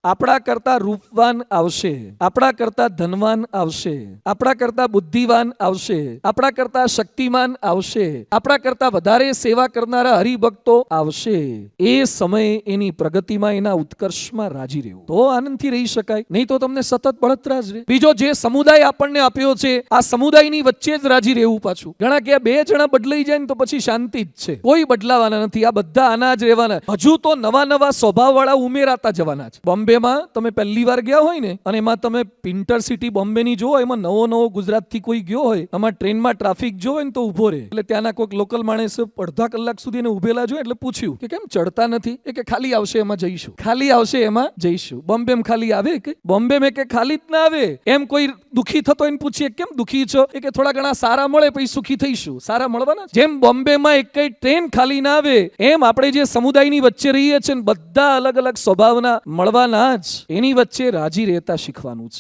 આપણા કરતા રૂપવાન આવશે, આપણા કરતા ધનવાન આવશે, આપણા કરતા બુદ્ધિવાન આવશે, આપણા કરતા શક્તિમાન આવશે, આપણા કરતા વધારે સેવા કરનારા હરિભક્તો આવશે. એ સમયે એની પ્રગતિમાં, એના ઉત્કર્ષમાં રાજી રહેવું, તો આનંદથી રહી શકાય. નહીં તો તમને સતત બળતરા જ રહે. બીજો, જે સમુદાય આપણને આપ્યો છે, આ સમુદાયની વચ્ચે જ રાજી રહેવું. પાછું ઘણા કે બે જણા બદલાઈ જાય ને તો પછી શાંતિ જ છે, કોઈ બદલાવાના નથી. આ બધા આના જ રહેવાના. હજુ તો નવા નવા સ્વભાવવાળા ઉમેરાતા જવાના છે. બોમ્બેમાં તમે પહેલી વાર ગયા હોય ને, અને એમાં તમે ઇન્ટરસિટી બોમ્બેની જોવો, એમાં નવો નવો ગુજરાતથી કોઈ ગયો હોય, આમાં ટ્રેનમાં ટ્રાફિક જોવે ને તો ઉભો રહે. એટલે ત્યાંના કોઈક લોકલ માણસે અડધા કલાક સુધી એને ઉભેલા જોયે એટલે પૂછ્યું કે કેમ ચડતા નથી? એ કે ખાલી આવશે એમાં જઈશું, ખાલી આવશે એમાં જઈશું. બોમ્બેમાં ખાલી આવે કે બોમ્બે મેં કે ખાલી જ ના આવે. એમ કોઈ દુખી થતો એને પૂછીએ કેમ દુખી છો? એ કે થોડા ઘણા સારા મળે પછી સુખી થઈશું. સારા મળવાના. જેમ બોમ્બેમાં એક કઈ ટ્રેન ખાલી ના આવે, એમ આપણે જે સમુદાયની વચ્ચે રહીએ છીએ, બધા અલગ અલગ સ્વભાવના મળવાના જ. એની વચ્ચે રાજી રહેતા શીખવાનું છે.